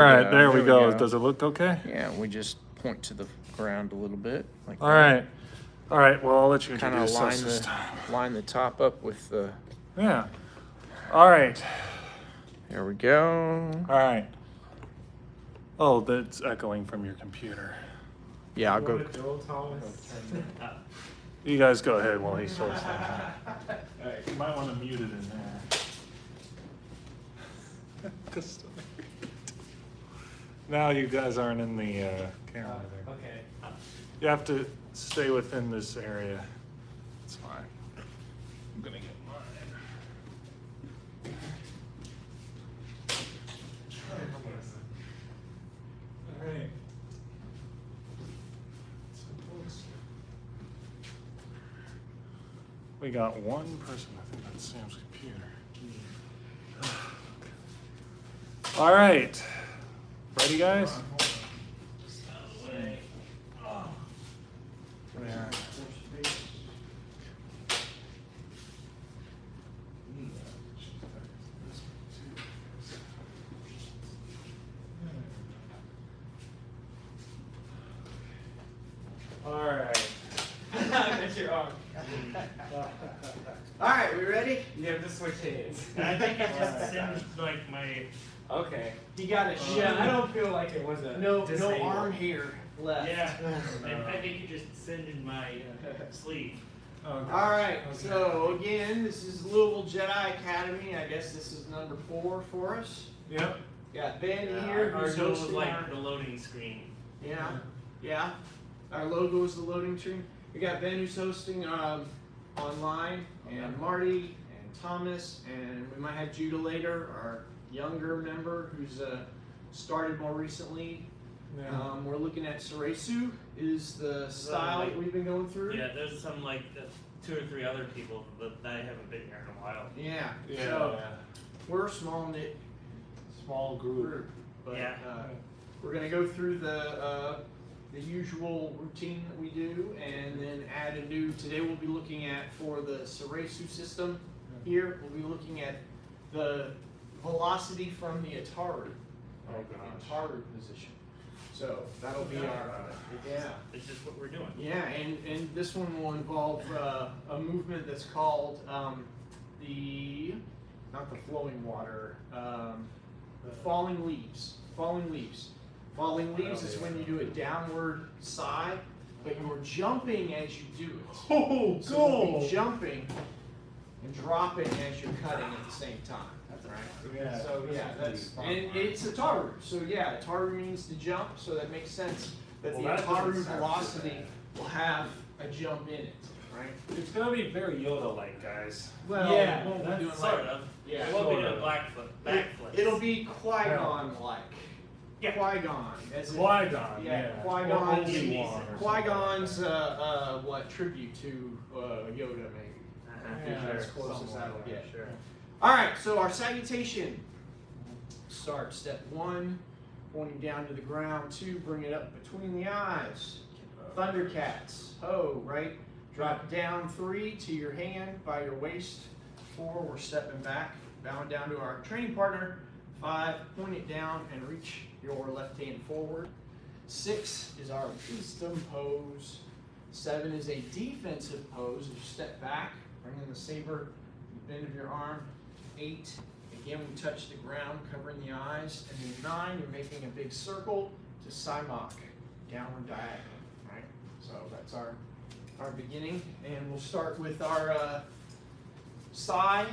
All right, Yeah, there we go. Does it look okay? Yeah, we just point to the ground a little bit, like All that. right. All right, well, I'll let you Kind of introduce us this time. line the top up with the. Yeah. All right. There we go. All right. Oh, that's echoing from your computer. Yeah, I'll go. You guys go ahead while he sorts that out. Hey, you might want to mute it in there. Now you guys aren't in the camera there. Okay. You have to stay within this area. It's fine. I'm gonna get mine. All right. So folks, we got one person. I think that's Sam's computer. All right. Ready, guys? Yeah. All right. That's your arm. All right, we ready? You have to switch hands. I think it just sends like my. Okay. You got it. Yeah, I don't feel like it was a No disabled. arm hair left. Yeah, and I think it just sent in my sleeve. Okay. All right. So again, this is Louisville Jedi Academy. I guess this is number 4 for us. Yep. Got Ben here Our who's logo was hosting like our. the loading screen. Yeah. Our logo is the loading screen. We got Ben who's hosting online, and Marty and Thomas, and we might have Judah later, our younger member who's started more recently. Yeah. We're looking at Seresu is the style that we've been going through. Yeah, there's some like 2 or 3 other people, but I haven't been here in a while. Yeah. Yeah. So we're a small knit Small group. but Yeah. we're gonna go through the usual routine that we do, and then add a new. Today we'll be looking at, for the Seresu system. Here we'll be looking at the velocity from the Ataru. Oh, gosh. Ataru position. So that'll be our It's just what we're doing. Yeah, and this one will involve a movement that's called not the flowing water, the falling leaves. Falling leaves. Falling leaves is when you do a downward side, but you're jumping as you do it. Oh, So you'll be jumping and dropping as you're cutting at the same time. Right? Yeah. So yeah, and it's Ataru. So yeah, Ataru means to jump, so that makes sense that the Ataru velocity will have a jump in it, right? It's gonna be very Yoda-like, guys. Well, Yeah, it won't be That's doing sort like, of. yeah, It won't be sort doing of. backflips. it'll be Qui-Gon-like. Yeah. Qui-Gon, as in, Qui-Gon, yeah, yeah. Qui-Gon's, Or Obi-Wan or Qui-Gon's tribute to Yoda, maybe. Yeah, as sure. close as Something that'll like get. that, sure. All right, so our salutation. Start step 1, pointing down to the ground. 2, bring it up between the eyes. Thundercats. Ho, right? Drop down. 3, to your hand by your waist. 4, we're stepping back, bowing down to our training partner. 5, point it down and reach your left hand forward. 6 is our wisdom pose. 7 is a defensive pose. You step back, bring in the saber, bend of your arm. 8, again, we touch the ground, covering the eyes. And then 9, you're making a big circle to Simok, downward diagonal, right? So that's our beginning. And we'll start with our Sai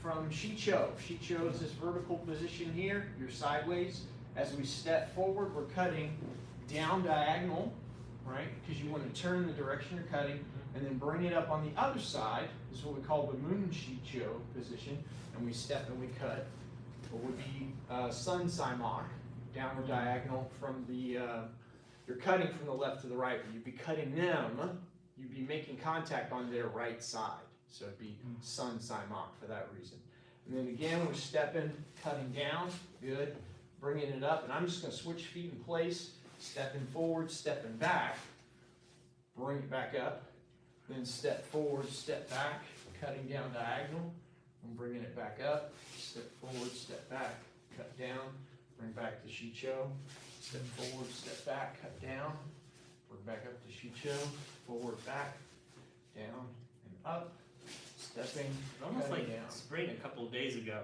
from Shicho. Shicho is this vertical position here. You're sideways. As we step forward, we're cutting down diagonal, right? Because you want to turn the direction you're cutting, and then bring it up on the other side. This is what we call the moon Shicho position. And we step and we cut. What would be Sun Simok, downward diagonal from the, you're cutting from the left to the right, but you'd be cutting them, you'd be making contact on their right side. So it'd be Sun Simok for that reason. And then again, we're stepping, cutting down, good, bringing it up, and I'm just going to switch feet in place, stepping forward, stepping back, bring it back up, then step forward, step back, cutting down diagonal, and bringing it back up, step forward, step back, cut down, bring back to Shicho, step forward, step back, cut down, work back up to Shicho, forward, back, down, and up, stepping, It's almost cutting like down. spring a couple of days ago.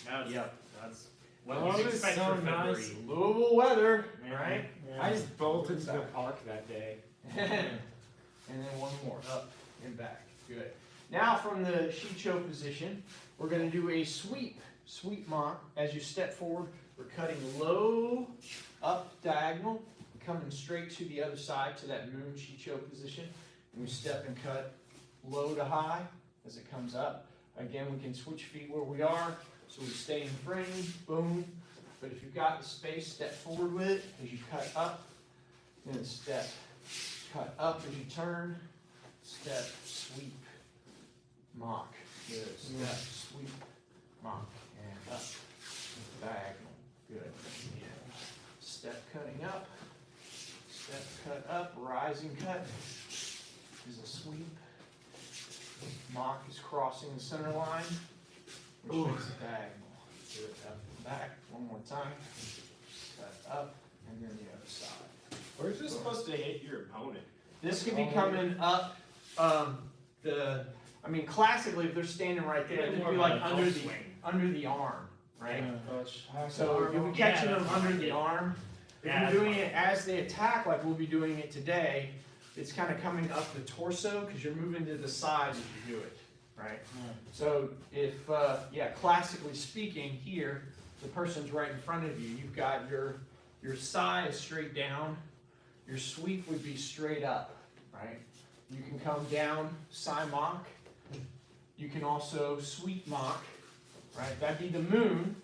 Now it's, Yep. that's what Oh, we it's expect so for nice. February. Louisville weather, Yeah. right? I just bolted to the park that day. And then one more, up and back, good. Now from the Shicho position, we're gonna do a sweep mock. As you step forward, we're cutting low, up diagonal, coming straight to the other side to that moon Shicho position. And we step and cut low to high as it comes up. Again, we can switch feet where we are, so we stay in frame, boom. But if you've got the space, step forward with it as you cut up, then step, cut up as you turn, step, sweep, mock, good, step, sweep, mock, and up, diagonal, good. Step cutting up, step cut up, rising cut is a sweep. Mock is crossing the center line, which makes a diagonal. Do it up and back, one more time, cut up, and then the other side. Where's this supposed to hit your opponent? This could be coming up, I mean, classically, if they're standing right there, it'd More be of like a under golf the, swing. under the arm, right? Yeah. So you'll be catching Yeah, them that's under fine. the arm. If Yeah, you're that's doing fine. it as they attack, like we'll be doing it today, it's kind of coming up the torso, because you're moving to the side as you do it, right? So if, classically speaking, here, the person's right in front of you, you've got your side is straight down, your sweep would be straight up, right? You can come down, side mock. You can also sweep mock, right? That'd be the moon,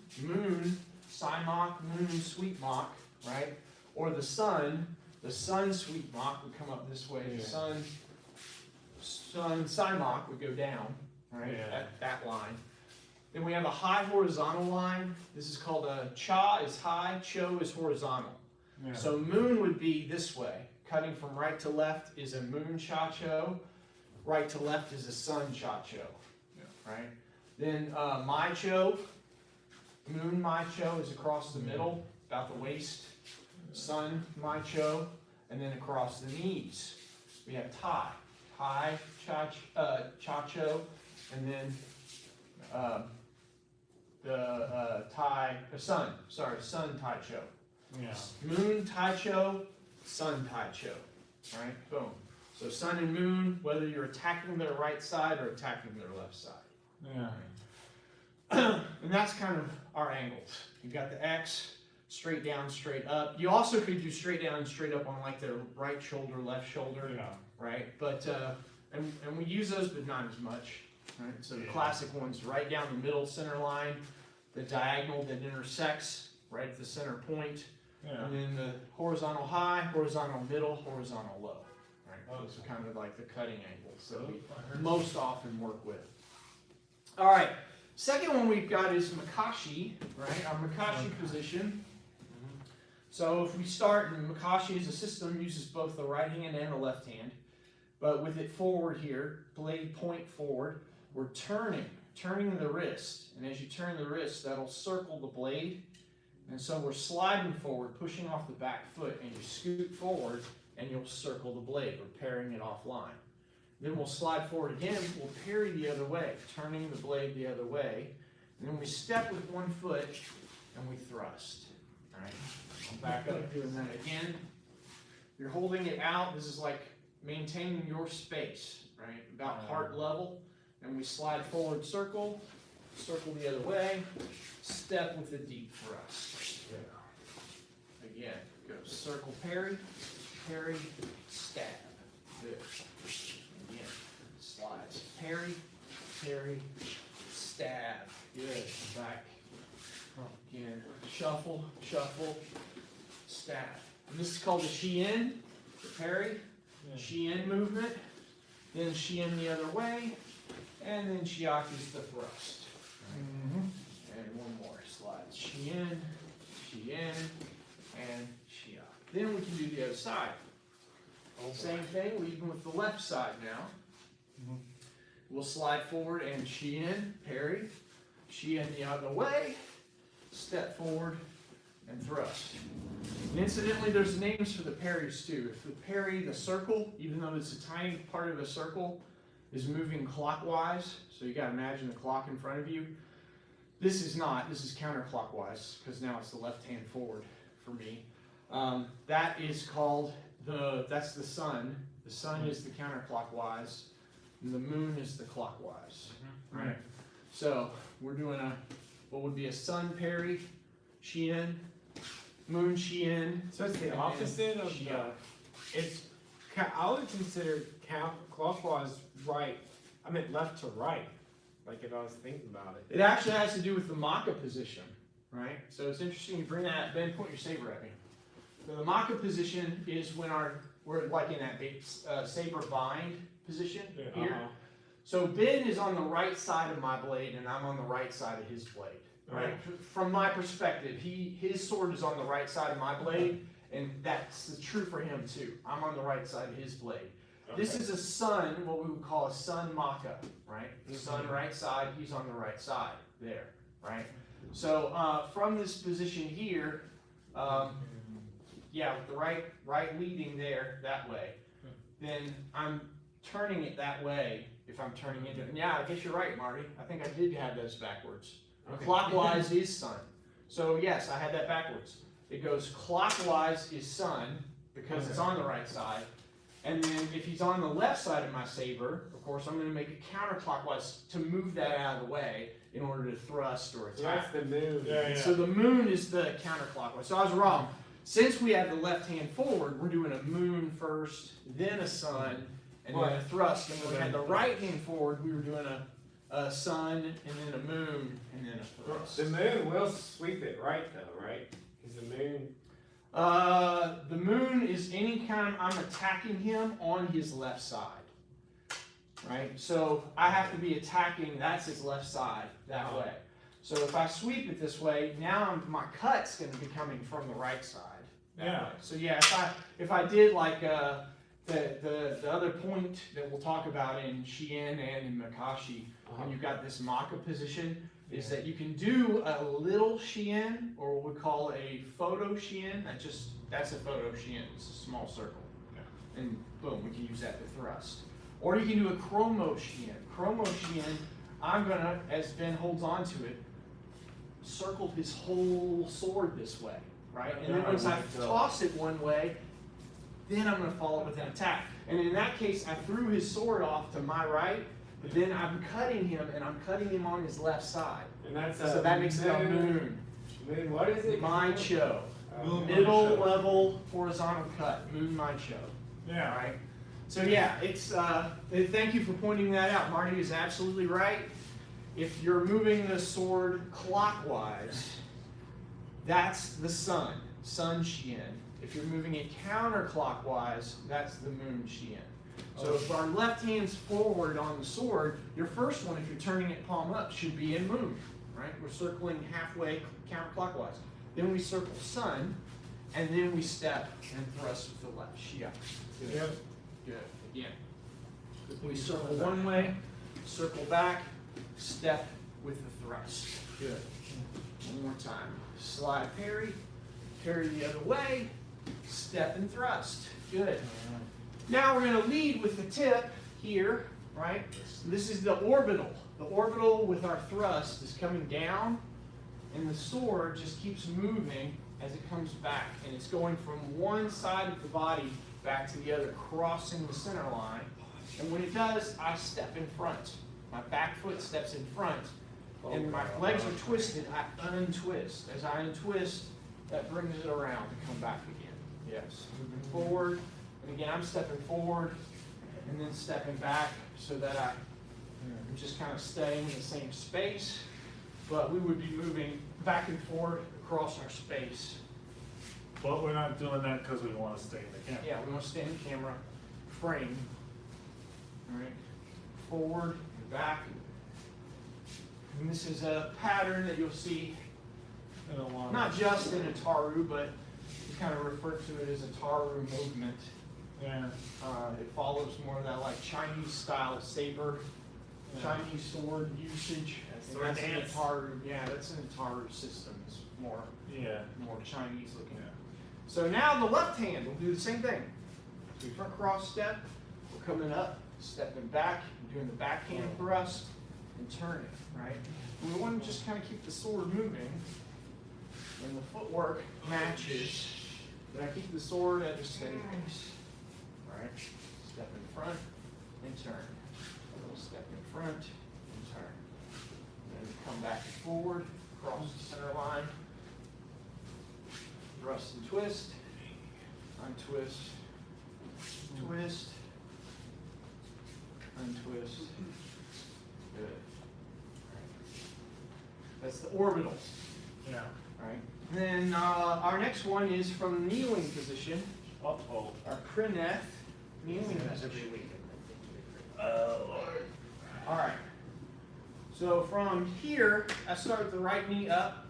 side mock, moon, sweep mock, right? Or the sun sweep mock would come up this way. The Yeah. sun side mock would go down, right? Yeah. That line. Then we have a high horizontal line. This is called a cha is high, cho is horizontal. Yeah. So moon would be this way. Cutting from right to left is a moon cha-cho. Right to left is a sun cha-cho. Right? Then my-cho, moon my-cho is across the middle, about the waist. Sun my-cho, and then across the knees. We have tai. Tai cha-cho, and then sun tai-cho. Yeah. Moon Tai-Cho, Sun Tai-Cho, right? Boom. So sun and moon, whether you're attacking their right side or attacking their left side. Yeah. And that's kind of our angles. You've got the X, straight down, straight up. You also could do straight down and straight up on like their right shoulder, left shoulder, Yeah. right? But, and we use those, but not as much, right? So the Yeah. classic one's right down the middle center line, the diagonal that intersects right at the center point. Yeah. And then the horizontal high, horizontal middle, horizontal low. Right? Those are kind of like the cutting angles that we most often work with. All right, second one we've got is Makashi, right? Our Makashi position. So if we start, and Makashi as a system uses both the right hand and the left hand, but with it forward here, blade point forward, we're turning the wrist. And as you turn the wrist, that'll circle the blade. And so we're sliding forward, pushing off the back foot, and you scoot forward, and you'll circle the blade. We're parrying it offline. Then we'll slide forward again, we'll parry the other way, turning the blade the other way. And then we step with one foot, and we thrust. All right? I'll back up doing that again. You're holding it out. This is like maintaining your space, right? About heart level. And we slide forward, circle the other way, step with a deep thrust. Again, go circle, parry, stab. Good. Again, slides, parry, stab. Good. Back. Again, shuffle, stab. And this is called the Shien, the parry, Shien movement. Then Shien the other way, and then Shiaki is the thrust. And one more slide. Shien, and Shiaki. Then we can do the other side. Same thing, leading with the left side now. We'll slide forward and Shien, parry. Shien the other way. Step forward, and thrust. And incidentally, there's names for the parries too. If the parry, the circle, even though it's a tiny part of a circle, is moving clockwise, so you gotta imagine the clock in front of you. This is not, this is counterclockwise, because now it's the left hand forward for me. That is called that's the sun. The sun is the counterclockwise, and the moon is the clockwise, right? So we're doing what would be a sun parry, Shien, moon Shien. So it's the opposite of Shien. I would consider counterclockwise right. I meant left to right. Like if I was thinking about it. It actually has to do with the Maka position, right? So it's interesting you bring that up. Ben, point your saber at me. So the Maka position is when we're like in that saber bind position here. So Ben is on the right side of my blade and I'm on the right side of his blade, right? From my perspective, his sword is on the right side of my blade, and that's true for him too. I'm on the right side of his blade. This is a sun, what we would call a sun Maka, right? The sun right side, he's on the right side there, right? So from this position here, yeah, with the right leading there that way, then I'm turning it that way. If I'm turning it, yeah, I guess you're right, Marty. I think I did have those backwards. Clockwise is sun. So yes, I had that backwards. It goes clockwise is sun because it's on the right side. And then if he's on the left side of my saber, of course, I'm going to make it counterclockwise to move that out of the way in order to thrust or attack. That's the moon. So the moon is the counterclockwise. So I was wrong. Since we have the left hand forward, we're doing a moon first, then a sun, and then a thrust. And when we had the right hand forward, we were doing a sun, and then a moon, and then a thrust. The moon will sweep it right though, right? Because the moon. The moon is anytime I'm attacking him on his left side, right? So I have to be attacking, that's his left side, that way. So if I sweep it this way, now my cut's going to be coming from the right side. Yeah. So yeah, if I did like the other point that we'll talk about in Shien and in Makashi, when you've got this Maka position, is that you can do a little Shien, or what we call a photo Shien. That's a photo Shien. It's a small circle. Yeah. And boom, we can use that to thrust. Or you can do a chromo Shien. Chromo Shien, I'm gonna, as Ben holds on to it, circle his whole sword this way, right? And then once I toss it one way, then I'm gonna follow with an attack. And in that case, I threw his sword off to my right, but then I'm cutting him, and I'm cutting him on his left side. And that's So that makes it a moon. Moon, what is it? Mancho. Moon Middle mancho. level horizontal cut. Moon mancho. Yeah. Right? So yeah, it's thank you for pointing that out. Marty is absolutely right. If you're moving the sword clockwise, that's the sun, sun Shien. If you're moving it counterclockwise, that's the moon Shien. So if our left hand's forward on the sword, your first one, if you're turning it palm up, should be in moon, right? We're circling halfway counterclockwise. Then we circle sun, and then we step and thrust with the left. Shia. Good. Yep. Good. Again. We circle one way, circle back, step with the thrust. Good. One more time. Slide parry, parry the other way, step and thrust. Good. Now we're going to lead with the tip here, right? This is the orbital. The orbital with our thrust is coming down, and the sword just keeps moving as it comes back. And it's going from one side of the body back to the other, crossing the center line. And when it does, I step in front. My back foot steps in front, and my legs are twisted. I untwist. As I untwist, that brings it around to come back again. Yes. Moving forward. And again, I'm stepping forward and then stepping back so that I'm just kind of staying in the same space. But we would be moving back and forth across our space. But we're not doing that because we want to stay in the camera. Yeah, we want to stay in the camera frame. All right. Forward and back. And this is a pattern that you'll see not just in a Taru, but we kind of refer to it as a Taru movement. Yeah. It follows more of that like Chinese style saber, Chinese sword usage. And Sword that's an dance. Ataru, yeah, that's an Ataru system. It's more Chinese looking. So now the left hand will do the same thing. So front cross step, we're coming up, stepping back, doing the backhand thrust, and turning, right? And we want to just kind of keep the sword moving, and the footwork matches, but I keep the sword at a steady pace, right? Step in front and turn. Step in front and turn. Then come back and forward, cross the center line, thrust and twist, untwist, twist, untwist. Good. That's the orbitals. Yeah. Right. Then our next one is from kneeling position. Uh-oh. Our Kreneth kneeling position. Oh Lord. All right. So from here, I start the right knee up,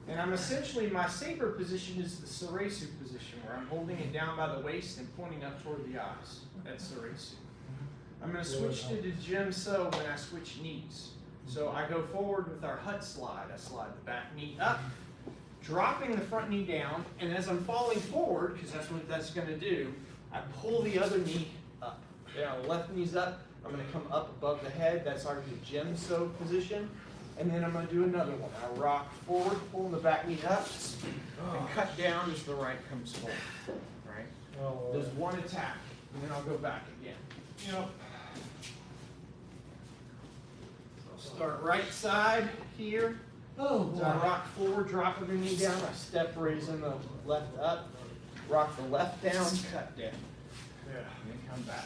and I'm essentially, my saber position is the Saresu position, where I'm holding it down by the waist and pointing up toward the eyes. That's Saresu. I'm going to switch to the Jimso when I switch knees. So I go forward with our hut slide. I slide the back knee up, dropping the front knee down, and as I'm falling forward, because that's what that's going to do, I pull the other knee up. Yeah, the left knee's up. I'm going to come up above the head. That's our Jimso position. And then I'm going to do another one. I rock forward, pulling the back knee up, and cut down as the right comes forward. Right? There's one attack, and then I'll go back again. Yep. Start right side here. So I rock forward, dropping the knee down. I step raising the left up. Rock the left down, cut down. Yeah. And then come back.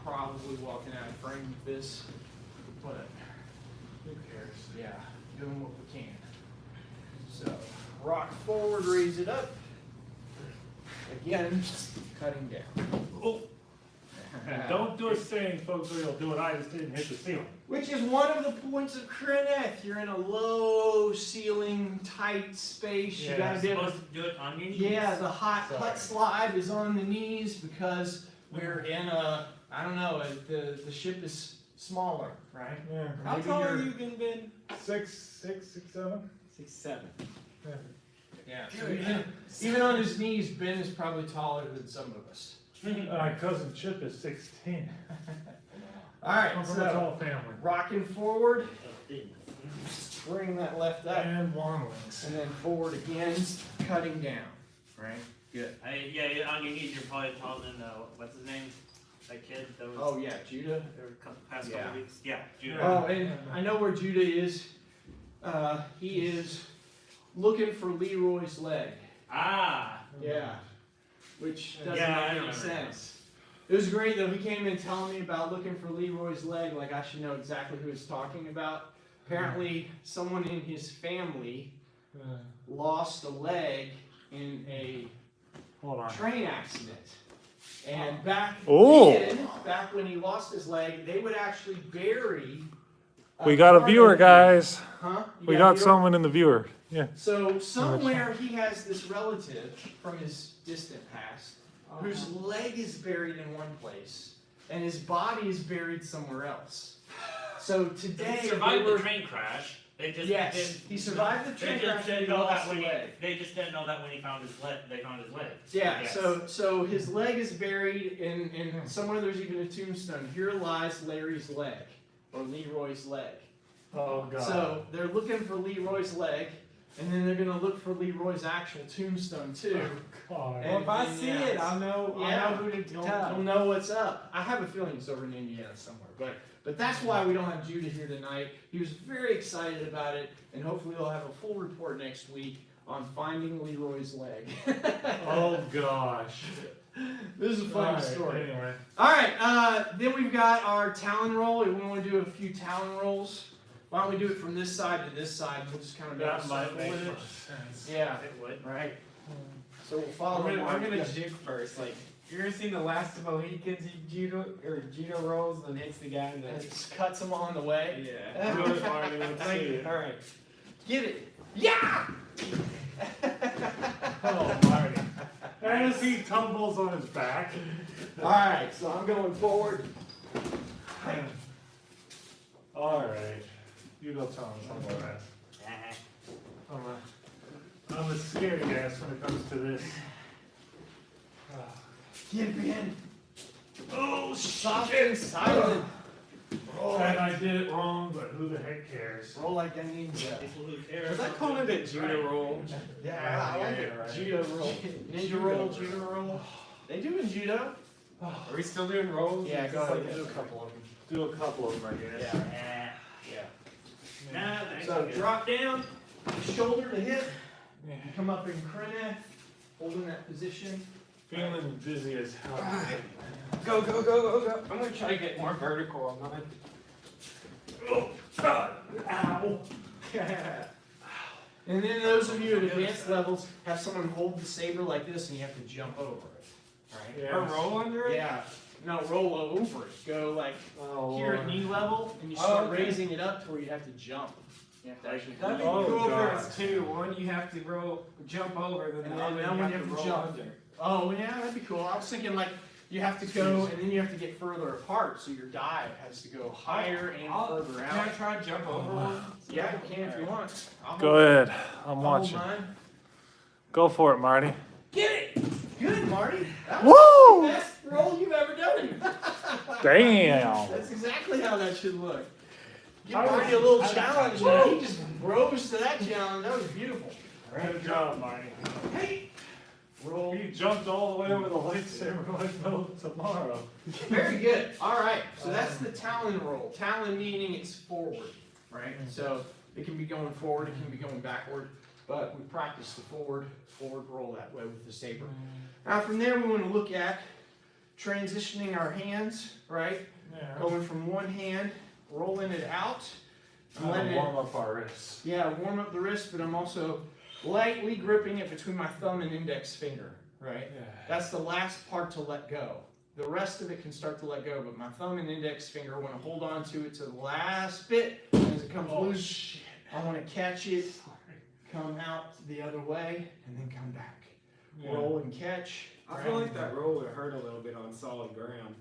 Probably walking out of frame with this, but Who cares? yeah, doing what we can. So rock forward, raise it up. Again, cutting down. Oh. Don't do a saying, folks, or you'll do what I just did and hit the ceiling. Which is one of the points of Kreneth. You're in a low ceiling, tight space. You Yeah, gotta be able to. Supposed to do it on your knees. Yeah, the hut Sorry. slide is on the knees because we're in a, I don't know, the ship is smaller, right? Yeah. How Maybe tall are you're- you again, Ben? 6'7". 6'7". Yeah. Yeah. Good. Even on his knees, Ben is probably taller than some of us. My cousin Chip is 6'10". All right, I'm from a so tall family. rocking forward, bring that left up, And long legs. and then forward again, cutting down. Right. Good. Yeah, on your knees, you're probably taller than, what's his name? That kid that was Oh yeah, Judah. there a past Yeah. couple weeks. Yeah, Judah. Oh, and I know where Judah is. He is looking for Leroy's leg. Ah! Yeah. Which doesn't Yeah, I make any remember sense. It was great though. He came in telling me about looking for Leroy's leg, like I should know exactly who he's talking about. Apparently, someone in his family lost a leg in a Hold on. train accident. And back Oh. then, back when he lost his leg, they would actually bury. We got a part viewer, of the- guys. Huh? You We a got viewer? someone in the viewer. Yeah. So somewhere he has this relative from his distant past whose leg is buried in one place and his body is buried somewhere else. So today He they survived were, the train crash. They just yes, didn't- he survived the They train just crash and didn't he know lost that the when leg. they just didn't know that when he found his leg. They found his leg. Yeah, Yes. so his leg is buried in somewhere there's even a tombstone. Here lies Larry's leg or Leroy's leg. Oh God. So they're looking for Leroy's leg, and then they're gonna look for Leroy's actual tombstone too. God. Well, if I And see yeah. it, I'll know. Yeah, I'll know who to you'll tell. know what's up. I have a feeling it's over in Indiana somewhere, but that's why we don't have Judah here tonight. He was very excited about it, and hopefully we'll have a full report next week on finding Leroy's leg. Oh gosh. This is a funny Alright, story. Anyway. All right, then we've got our talon roll. We want to do a few talon rolls. Why don't we do it from this side to this side? We'll just kind of go That might circle make with more it. sense. Yeah, It would. right. So we'll follow. I'm along. gonna juke first. Like, you ever seen the last of Mohicans? He judo rolls and hits the guy in And the. just cuts them on the way. Yeah. Do it, Marty. Let's see it. All right. Get it. Yeah. Oh, Marty. As he tumbles on his back. All right, so I'm going forward. All right. You'll tell him something about that. I'm a scared ass when it comes to this. Get in. Oh, Soft and silent. And I did it wrong, but who the heck cares? Roll like a ninja. People who care. Was that calling it a judo roll? Yeah, I like it. right. Judo roll. Ninja roll, judo roll. They do in judo. Are we still doing rolls? Yeah, go Just ahead. like Do a this? couple of them. Do a couple of them, I guess. Yeah. Nah, thanks. So I'm good. drop down, shoulder to hip. Yeah. You come up in Kreneth, holding that position. Feeling dizzy as hell. Go, go, go, go, go. I'm gonna try to get more vertical. I'm not. Oh, God. Ow. And then those of you at advanced levels have someone hold the saber like this and you have to jump over it. Right? Yeah. Or roll under it? Yeah. No, roll over it. Go like Oh, here at Lord. knee level and you Oh, start okay. raising it up to where you have to jump. You have to actually That'd be Oh, cool God. if it's two. One you have to roll, jump over, then And the then other that you one have to roll jump. under. Oh yeah, that'd be cool. I was thinking like you have to go and then you have to get further apart, so your dive has to go higher and further Can I out. try to jump over one? Yeah, you can if you want. I'll Go hold- ahead. I'm I'll hold watching. mine. Go for it, Marty. Get it! Good, Marty. That was Woo! the best roll you've ever done. Damn. That's exactly how that should look. Give I was- Marty a little I- challenge, and he just rose to that challenge. That was beautiful. Good job, Marty. Hey, roll. He jumped all the way over the lightsaber like no tomorrow. Very good. All right. So that's the Talon roll. Talon meaning it's forward, right? So it can be going forward, it can be going backward, but we practice the forward roll that way with the saber. Now from there, we want to look at transitioning our hands, right? Yeah. Going from one hand, rolling it out. I'm letting gonna it- warm up our wrists. Yeah, warm up the wrist, but I'm also lightly gripping it between my thumb and index finger, right? Yeah. That's the last part to let go. The rest of it can start to let go, but my thumb and index finger want to hold on to it to the last bit. As it comes Oh, loose, shit. I want to catch it, come out the other way, and then come back. Yeah. Roll and catch. I feel like that roll would hurt a little bit on solid ground.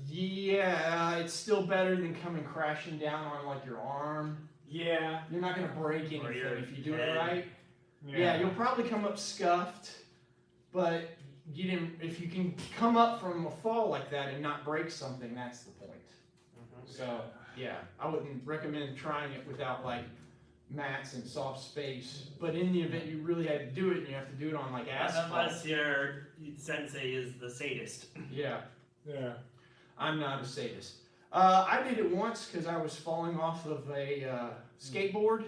Yeah, it's still better than coming crashing down on like your arm. Yeah. You're not gonna break anything Or your if you do it head. right. Yeah, you'll probably come up scuffed, but you didn't. If you can come up from a fall like that and not break something, that's the point. So yeah, I wouldn't recommend trying it without like mats and soft space. But in the event you really had to do it, and you have to do it on like asphalt. Unless your sensei is the sadist. Yeah, Yeah. I'm not a sadist. I did it once because I was falling off of a skateboard.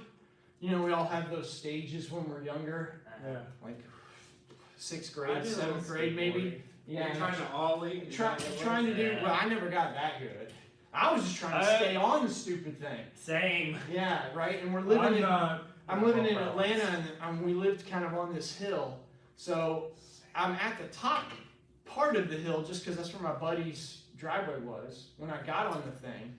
You know, we all have those stages when we're younger, Yeah. like 6th I grade, did 7th grade maybe. Yeah. Yeah, Trying to ollie. Is Try, that what it trying to was? do, Yeah. well, I never got that good. I was just trying to stay on the stupid thing. Same. Yeah, right. And we're living I'm in, not. I'm living in Atlanta, and we lived kind of on this hill. So I'm at the top part of the hill just because that's where my buddy's driveway was when I got on the thing,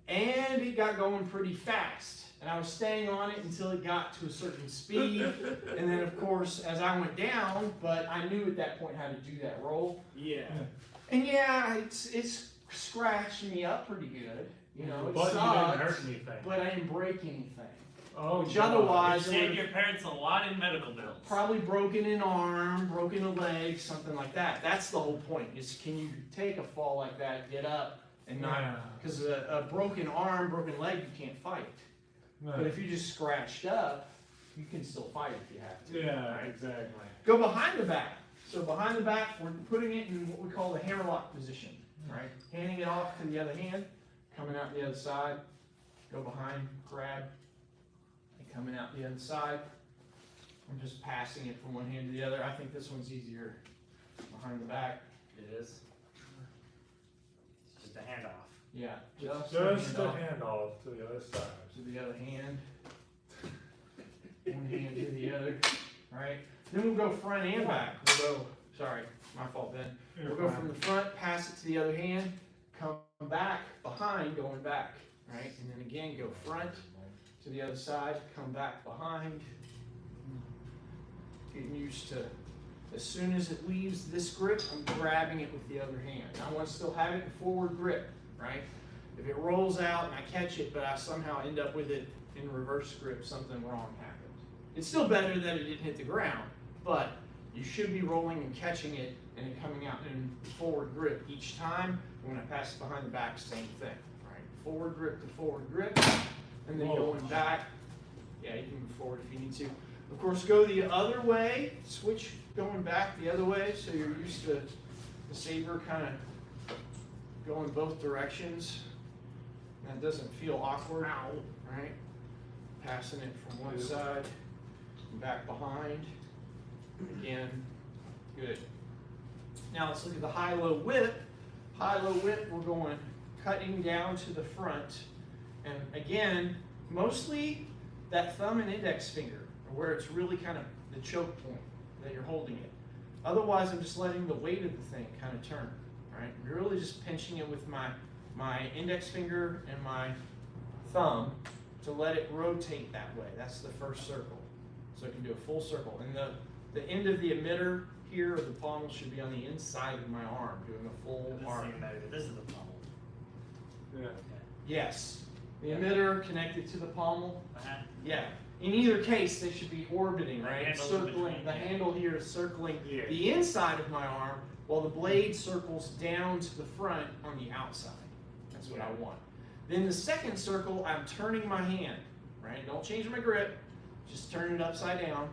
and it got going pretty fast. And I was staying on it until it got to a certain speed, and then of course as I went down, but I knew at that point how to do that roll. Yeah. And yeah, it's scratched me up pretty good. You know, it But you sucked, didn't hurt anything. but I didn't break anything. Oh, Which God. otherwise- Saved your parents a lot in medical bills. Probably broken an arm, broken a leg, something like that. That's the whole point. Is can you take a fall like that, get up, and not Yeah. because a broken arm, broken leg, you can't fight. But No. if you just scratched up, you can still fight if you have to. Yeah, right? exactly. Go behind the back. So behind the back, we're putting it in what we call the hammerlock position, right? Handing it off to the other hand, coming out the other side. Go behind, grab, and coming out the other side. I'm just passing it from one hand to the other. I think this one's easier behind the back. It is. It's just a handoff. Yeah, Just the a handoff handoff to the other side. to the other hand. One hand to the other, right? Then we'll go front and back. We'll go, sorry, my fault, Ben. We'll go from the front, pass it to the other hand, come back behind, going back, right? And then again, go front to the other side, come back behind. Getting used to, as soon as it leaves this grip, I'm grabbing it with the other hand. I want to still have it in forward grip, right? If it rolls out and I catch it, but I somehow end up with it in reverse grip, something wrong happens. It's still better that it didn't hit the ground, but you should be rolling and catching it and it coming out in forward grip each time. When I pass it behind the back, same thing, right? Forward grip to forward grip, and then Whoa. going back. Yeah, you can move forward if you need to. Of course, go the other way, switch going back the other way, so you're used to the saber kind of going both directions. That doesn't feel awkward, right? Passing it from one side and back behind. Again, good. Now let's look at the high-low whip. High-low whip, we're going cutting down to the front. And again, mostly that thumb and index finger are where it's really kind of the choke point that you're holding it. Otherwise, I'm just letting the weight of the thing kind of turn, right? I'm really just pinching it with my index finger and my thumb to let it rotate that way. That's the first circle. So it can do a full circle. And the end of the emitter here, or the pommel, should be on the inside of my arm, doing a full arm. This is the pommel. Yeah. Yes. The emitter connected to the pommel. Uh-huh. Yeah. In either case, they should be orbiting, The right? handle's in Circling. between, The yeah. handle here is circling Yeah. the inside of my arm, while the blade circles down to the front on the outside. That's what I want. Then the second circle, I'm turning my hand, right? Don't change my grip. Just turn it upside down.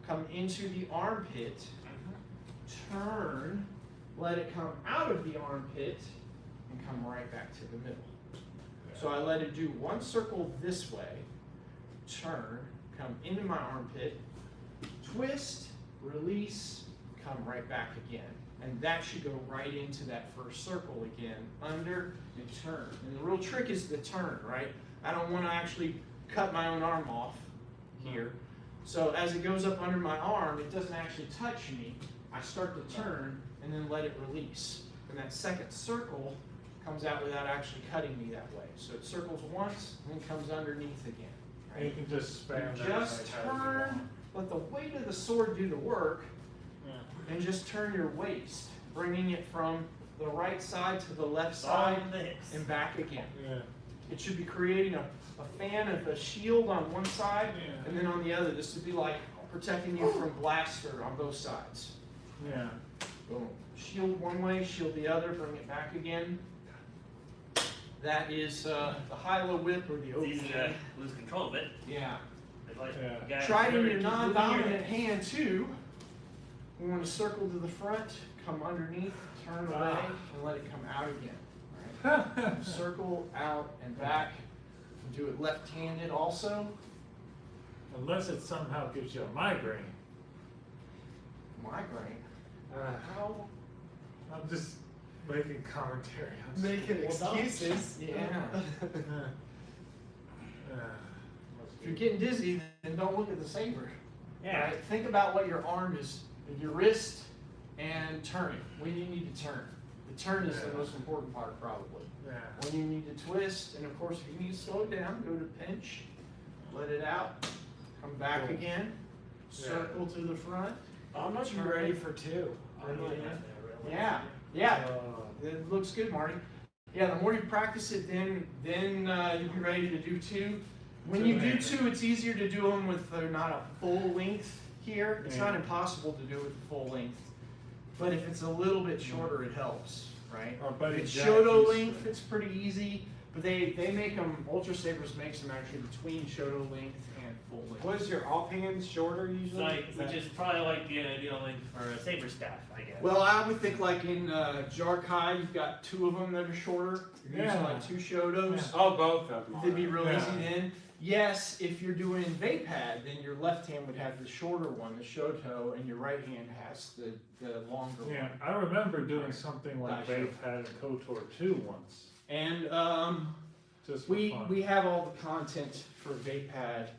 Come into the armpit. Turn. Let it come out of the armpit and come right back to the middle. So I let it do one circle this way, turn, come into my armpit, twist, release, come right back again. And that should go right into that first circle again, under and turn. And the real trick is the turn, right? I don't want to actually cut my own arm off here. So as it goes up under my arm, it doesn't actually touch me. I start to turn and then let it release. And that second circle comes out without actually cutting me that way. So it circles once and then comes underneath again. And you Right? can just spam that. Just like how you want. turn, let the weight of the sword do the work, Yeah. and just turn your waist, bringing it from the right side to the left It's all side in the hips. and back again. Yeah. It should be creating a fan of a shield on one side, Yeah. and then on the other. This would be like protecting you from blaster on both sides. Yeah. Boom. Shield one way, shield the other, bring it back again. That is the high-low whip or the It's open easy to lose control of it. Yeah. It's like, Yeah. guys, Try it in remember your to keep moving non-dominant hand too. We want to circle to the front, come underneath, turn away, and let it come out again. Right? Circle out and back. Do it left-handed also. Unless it somehow gives you a migraine. Migraine. Uh, How? I'm just making commentary on Making Well, don't. excuses. Yeah. Must If you're be- getting dizzy, then don't look at the saber. Yeah. Right? Think about what your arm is, your wrist, and turning. When you need to turn. The turn is the Yeah. most important part, probably. Yeah. When you need to twist, and of course, if you need to slow it down, go to pinch, let it out, come back Cool. again, circle to the front. I'm not Turn ready it. for two. Oh, yeah. Yeah, yeah, Uh, it looks good, Marty. Yeah, the more you practice it, then you'll be ready to do two. When you do two, it's easier to do them with not a full length here. It's not Yeah. impossible to do it with a full length, but if it's a little bit shorter, it helps, right? Our buddy If it's Jack Shoto used length, to- it's pretty easy, but they make them, Ultra Sabers makes them actually between Shoto length and full length. What is your offhand shorter It's usually? like, Is which that- is probably like the ideal length for a saber staff, I guess. Well, I would think like in Jarkai, you've got two of them that are shorter. You're using Yeah. like two Shotos. Oh, both of them. are. It'd be real Yeah. easy then. Yes, if you're doing Vapad, then your left hand would have the shorter one, the Shoto, and your right hand has the longer Yeah, one. I remember doing something like Gotcha. Vapad and KOTOR 2 once. And Just for we fun. have all the content for Vapad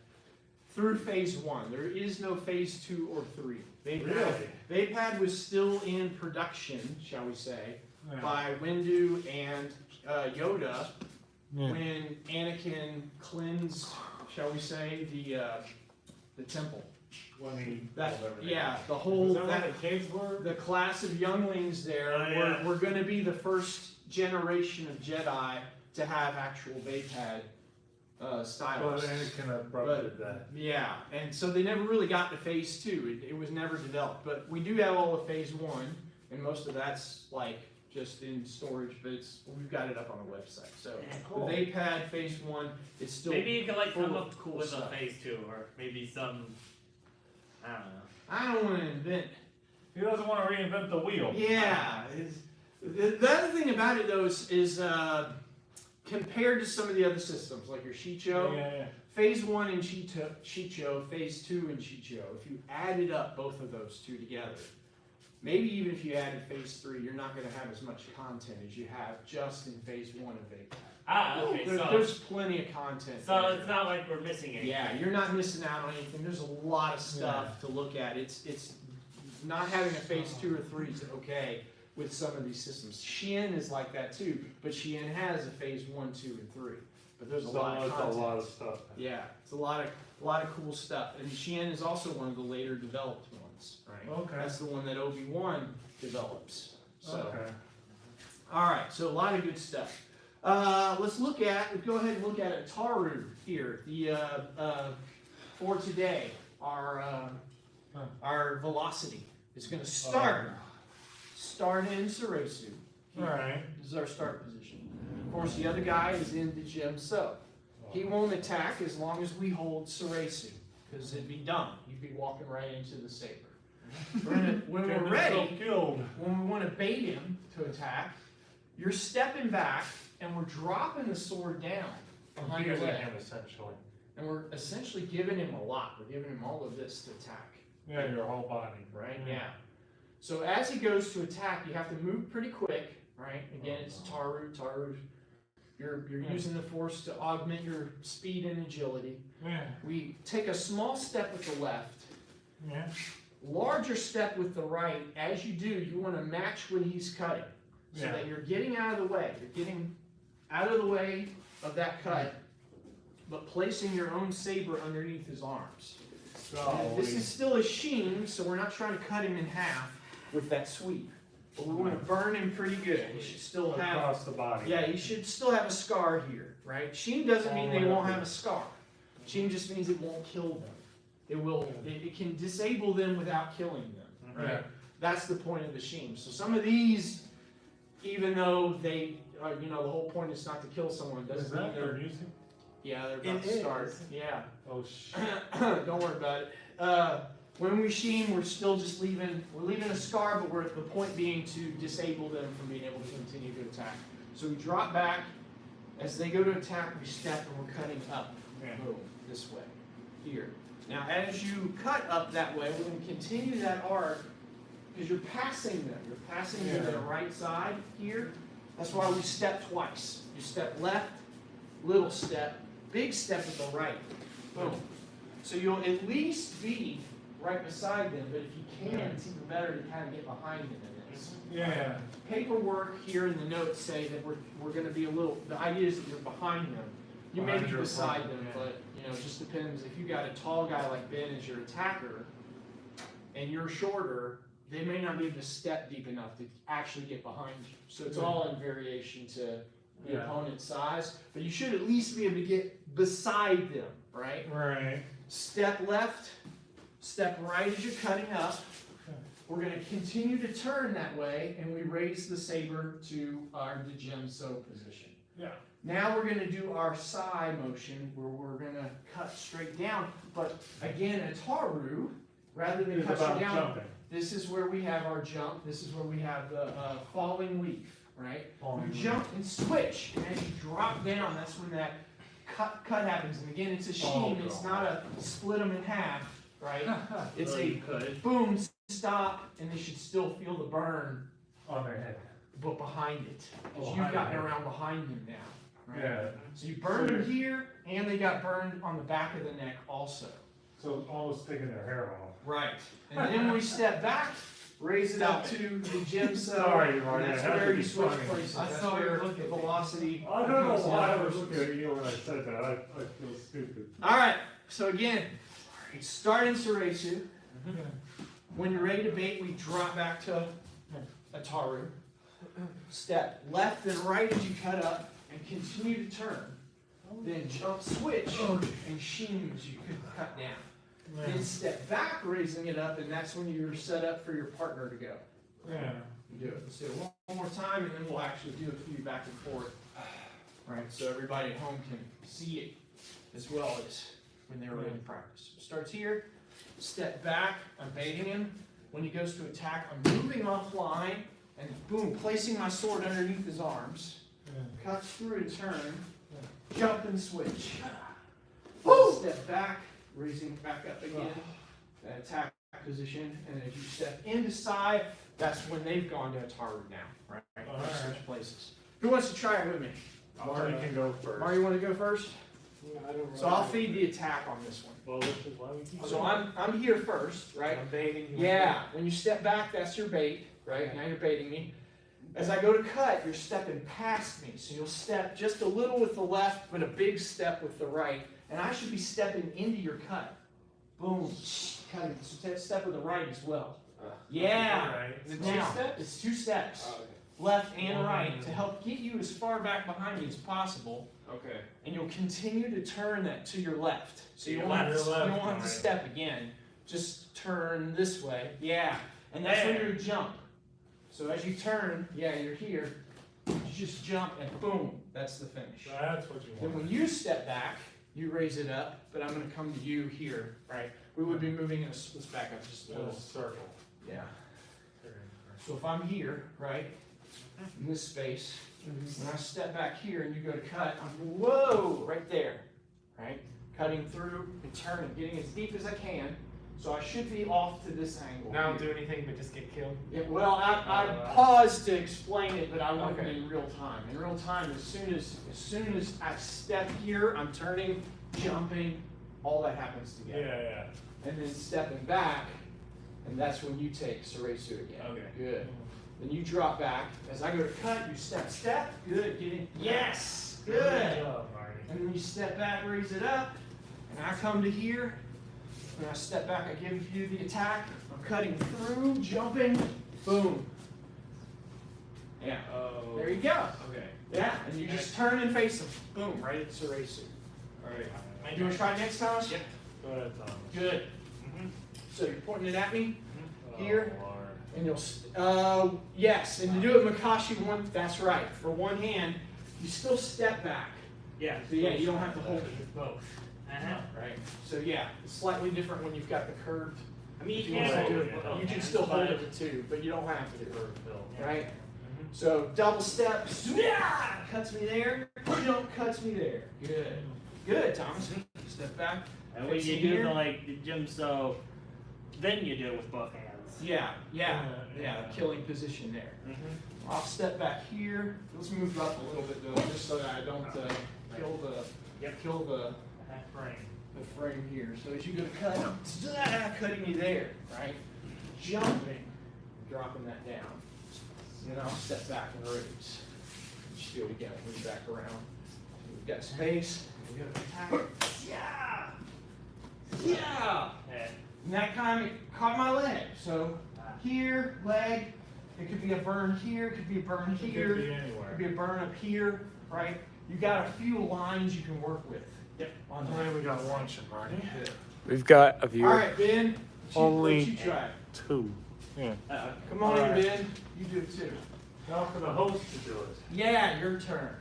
through phase 1. There is no phase 2 or 3. Really? Vapad was still in production, shall we say, Yeah. by Windu and Yoda. Yeah. When Anakin cleansed, shall we say, the temple. When he That told everything. yeah, the Was whole that when the kids were? the class of younglings there Oh, yeah. were going to be the first generation of Jedi to have actual bait pad But styles. Anakin abrupted that. Yeah, and so they never really got to phase 2. It was never developed, but we do have all of phase 1, and most of that's like just in storage, but we've got it up on the website. So Cool. the vape pad phase 1, it's still Maybe you could like full come of up cool with stuff. a phase 2, or maybe some, I don't know. I don't want to invent. He doesn't want to reinvent the wheel. Yeah, the other thing about it though is compared to some of the other systems like your Shicho, Yeah. phase 1 in Shicho, phase 2 in Shicho. If you added up both of those two together, maybe even if you added phase 3, you're not going to have as much content as you have just in phase 1 of vape. Okay, There's plenty of content. so there. it's not like we're missing anything. Yeah, you're not missing out on anything. There's a lot of stuff to look at. It's not having a phase 2 or 3 is okay with some of these systems. Shein is like that too, but Shein has a phase 1, 2, and 3. But there's a lot of It's content. a lot of stuff. Yeah, it's a lot of cool stuff. And Shein is also one of the later developed ones, right? Okay. That's the one that Obi-Wan develops. So, Okay. all right, so a lot of good stuff. Let's go ahead and look at Ataru here. The for today, our velocity is going to start in Suresu. Alright. This is our start position. Of course, the other guy is in the gym, so he won't attack as long as we hold Suresu, because it'd be dumb. You'd be walking right into the saber. When we're ready, Killed. when we want to bait him to attack, you're stepping back and we're dropping the sword down behind your Confusing leg. him essentially. And we're essentially giving him a lot. We're giving him all of this to attack. Yeah, your whole body. Right? Yeah. So as he goes to attack, you have to move pretty quick, right? Again, it's Taru. You're using the force to augment your speed and agility. Yeah. We take a small step with the left, Yeah. larger step with the right. As you do, you want to match when he's cutting. So Yeah. that you're getting out of the way. You're getting out of the way of that cut, but placing your own saber underneath his arms. And this is still a sheen, so we're not trying to cut him in half with that sweep. But we want to burn him pretty good. He should still have, across the body. yeah, he should still have a scar here, right? Sheen doesn't mean they won't have a scar. Sheen just means it won't kill them. It can disable them without killing them, right? Right. That's the point of the sheen. So some of these, even though they are, the whole point is not to kill someone, Is doesn't mean that their they're, music? yeah, they're about to start. Yeah. Oh shit. Don't worry about it. When we sheen, we're still just leaving a scar, but the point being to disable them from being able to continue to attack. So we drop back. As they go to attack, we step and we're cutting up. Yeah. Boom, this way, here. Now, as you cut up that way, we're going to continue that arc because you're passing them. You're passing to the right side here. That's why we step twice. You step left, little step, big step with the right. Boom. So you'll at least be right beside them, but if you can, it's even better to kind of get behind them in this. Yeah. Paperwork here in the notes say that we're going to be the idea is that you're behind them. You may Behind be your beside opponent, them, yeah. but it just depends. If you got a tall guy like Ben as your attacker, and you're shorter, they may not be able to step deep enough to actually get behind you. So it's all in variation to the Yeah. opponent's size, but you should at least be able to get beside them, right? Right. Step left, step right as you're cutting up. We're going to continue to turn that way, and we raise the saber to our Dejemso position. Yeah. Now we're going to do our sai motion, where we're going to cut straight down. But again, Ataru, rather than It's cut about straight down, jumping. this is where we have our jump. This is where we have the falling leaf, right? Falling You jump and switch, and as you drop down, that's when that cut happens. And again, it's a sheen. Oh, It's God. not a split them in half, right? It's Well, a you could. boom, stop, and they should still feel the burn, On their head. but behind it. Because Oh, you've behind gotten it. around behind them now, right? Yeah. So you burned them here, and they got burned on the back of the neck also. So almost taking their hair off. Right. And then when we step back, raise it up to the gym cell. Sorry, and Marty, that's I had to where be you switch funny. places. I That's saw you where look the at me. velocity. I don't know comes why I down. was looking at you when I said that. I feel stupid. All right. So again, start in Suresu. When you're ready to bait, we drop back to Ataru. Step left and right as you cut up. and continue to turn. Then jump, switch, and sheen as you cut down. Then step back, raising it up, and that's when you're set up for your partner to go. Yeah. You do it. Let's do it one more time, and then we'll actually do a few back and forth. Right, so everybody at home can see it as well as when they're ready to practice. So starts here, step back, I'm baiting him. When he goes to attack, I'm moving offline, and boom, placing my sword underneath his arms. Cuts through to turn, jump and switch. Step back, raising back up again, that attack position, and as you step into side, that's when they've gone to Ataru now, right? Switch places. Who wants to try it with me? Marty can go first. Marty, you want to go first? I don't So I'll feed the attack on this one. Well, this is why we keep. So I'm here first, right? I'm baiting you. Yeah, when you step back, that's your bait, right? Now you're baiting me. As I go to cut, you're stepping past me. So you'll step just a little with the left, but a big step with the right. And I should be stepping into your cut. Boom, cutting. So step with the right as well. Yeah. Right. Is it Two now? steps? It's 2 steps. Oh, Left and right to help get you as far back behind me as possible. okay. And you'll continue to turn that to your left. So you Your don't have left, to, you don't left, have to right. step again. Just turn this way. Yeah. And that's when There. you jump. So as you turn, yeah, you're here. You just jump and boom, that's the finish. That's what you Then want. when you step back, you raise it up, but I'm going to come to you here, right? We would be moving in a, let's back up just a A little. circle. Yeah. So if I'm here, right, in this space, when I step back here and you go to cut, I'm whoa, right there, right? Cutting through and turning, getting as deep as I can. So I should be off to this angle. Now here. do anything but just get killed. Yeah, well, I paused to explain it, but I wasn't Okay. in real time. In real time, as soon as I step here, I'm turning, jumping, all that happens together. Yeah. And then stepping back, and that's when you take Soresu again. Okay. Good. Then you drop back. As I go to cut, you step. Good. Get in. Yes. Good. Good job, Marty. And then you step back, raise it up, and I come to here. When I step back, I give you the attack. I'm cutting through, jumping, boom. Yeah. Oh. There you go. Okay. Yeah. And you just turn and face them. Boom. Right at Soresu. All right. And you want to try next, Thomas? Yep. Go ahead, Thomas. Good. Mm-hmm. So you're pointing it at me, Oh, Here. Lord. and you'll, yes, and to do it Makashi one, that's right. For one hand, you still step back. Yeah. So yeah, you don't have to hold it with both. Uh-huh. Right? So yeah, it's slightly different when you've got the curved. I mean, If you you want can to do hold it, it with both you can hands, still hold but- it with two, but you don't have to. Yeah. Right? Mhm. So double step, yeah, cuts me there, jump cuts me there. Good. Good, Thomas. Step back. And when Facing you do here. the like the gym, so then you do it with both hands. Yeah, yeah, Yeah, yeah, yeah. killing position there. Mm-hmm. I'll step back here. Let's move up a little bit though, just so that I don't kill the Yep. kill the Frame. frame here. So as you go to cut, cutting me there, right? Jumping, dropping that down. Then I'll step back and raise. Just do it again. Move back around. We've got space. We go to attack. Yeah, yeah. Head. And that time it caught my leg. So here, leg. It could be a burn here. It could be a burn It here. could be It anywhere. could be a burn up here, right? You got a few lines you can work with. Yep. On All that. right, we got lunch, Marty. Good. We've got a All viewer. right, Ben. Only- What you try? 2. Yeah. Come on All in, right. Ben. You do it too. Now for the host to do it. Yeah, your turn.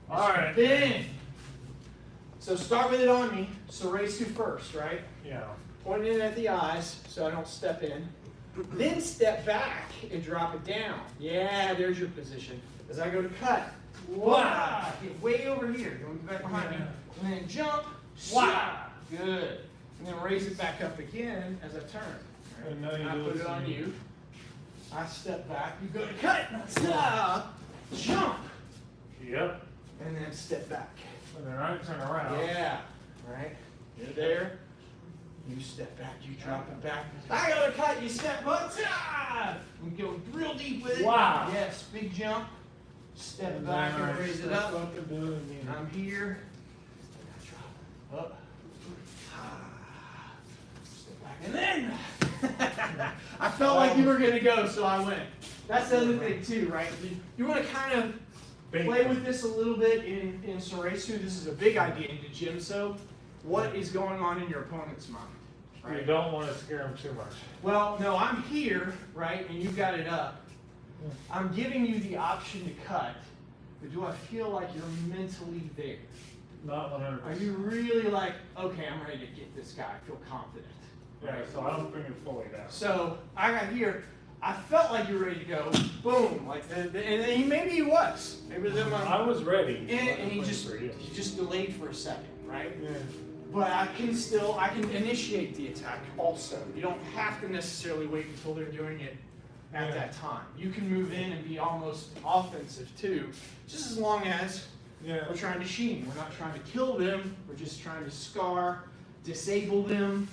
All right. Ben. So start with it on me. So raise you first, right? Yeah. Pointing it at the eyes so I don't step in. Then step back and drop it down. Yeah, there's your position. As I go to cut, wow, get way over here. Going back behind me. And then jump, wow, good. And then raise it back up again as I turn. And now you I do put it it on to me. you. I step back. You go to cut, jump, Yep. and then step back. And then I turn around. Yeah, right. You're there. You step back, you drop it back. I gotta cut, you step up. We go real deep with it. Wow. Yes, big jump. Step And back then and I raise it step up. and do it again. And I'm here. Drop up. Step back. And then I felt like you were gonna go, so I went. That's the other thing too, right? You wanna kind of play with this a little bit in Soresu. This is a big idea into gym. So, what is going on in your opponent's mind? You Right. don't want to scare them too much. Well, no, I'm here, right, and you've got it up. I'm giving you the option to cut, but do I feel like you're mentally there? Not 100%. Are you really like, okay, I'm ready to get this guy, I feel confident? Yeah, so I don't bring it fully down. So I got here, I felt like you were ready to go, boom, like, and then maybe he was. Maybe then I was ready. and he just delayed for a second, right? Yeah. But I can initiate the attack also. You don't have to necessarily wait until they're doing it at Yeah. that time. You can move in and be almost offensive too, just as long as Yeah. we're trying to sheen. We're not trying to kill them, we're just trying to scar, disable them,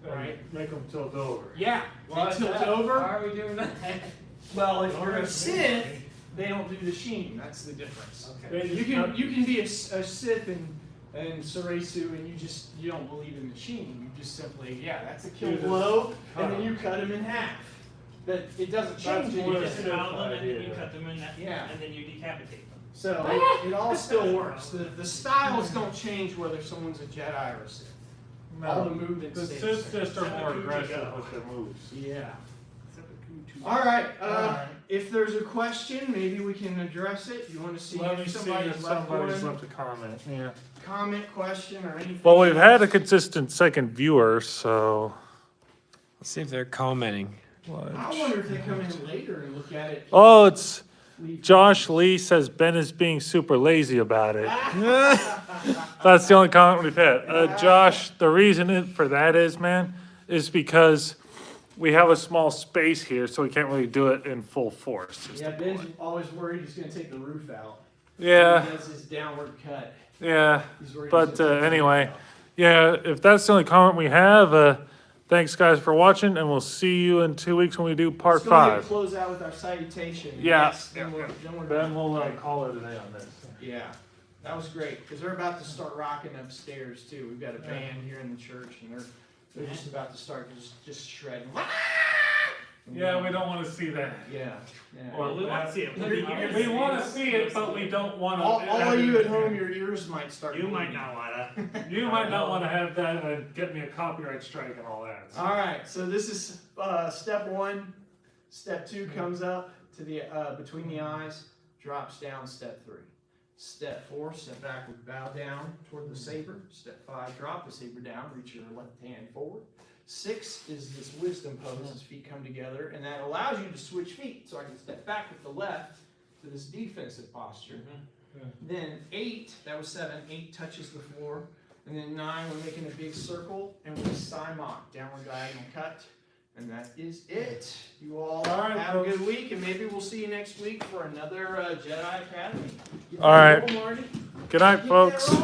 right? Make them tilt over. Yeah, Why they is tilt that? over. Why are we doing that? Well, if Don't you're a ask me. Sith, they don't do the sheen. That's the difference. Okay. They You just can be a Sith and Soresu, and you don't believe in the sheen. You just simply that's a kill You just blow, cut and then them. you cut him in half. That it doesn't That's change what You anything. it's- disembowel them and then you idea. cut them in that, Yeah. and then you decapitate them. So it all still works. The styles don't change whether someone's a Jedi or a Sith. All the No. movements The stay Sith the same. just are more Seppuku aggressive go. with their moves. Yeah. All right. Alright. If there's a question, maybe we can address it. You want to see Let me if see somebody's if left somebody's one left a comment. Yeah. comment, question, or anything. Well, we've had a else? consistent second viewer, so. Let's see if they're commenting. I wonder if they come in later and look at it. Oh, it's Leave- Josh Lee says Ben is being super lazy about it. That's the only comment we've had. Josh, the reason for that is, man, is because we have a small space here, so we can't really do it in full force. is Yeah, the Ben's point. always worried he's going to take the roof out. Yeah, He does his downward cut. yeah. He's worried But, he's gonna take the anyway. roof out. Yeah, if that's the only comment we have, thanks guys for watching, and we'll see you in 2 weeks when we do part Let's go ahead and 5. close out with our salutation. Yeah. Yes, then we're Then done. we'll call it a day on this. Yeah, that was great because they're about to start rocking upstairs too. We've got a band here in the church, and they're just about to start just shredding. Yeah, we don't want to see that. Yeah, yeah. Or We want to see it. We want to see it, but we don't want to. All of you at home, your ears might start. You might bleeding. not wanna. You might not want to have that and get me a copyright strike and all that. All right, so this is step 1. Step 2 comes up to the between the eyes, drops down. Step 3. Step 4, step backward, bow down toward the saber. Step 5, drop the saber down, reach your left hand forward. 6 is this wisdom pose, as feet come together, and that allows you to switch feet. So I can step back with the left to this defensive posture. Then 8, that was 7, 8 touches the floor. And then 9, we're making a big circle, and we Simon, downward diagonal cut. And that is it. You all All right, have a folks. good week, and maybe we'll see you next week for another Jedi Academy. All right. Marty. Good night, Keep that folks. roll,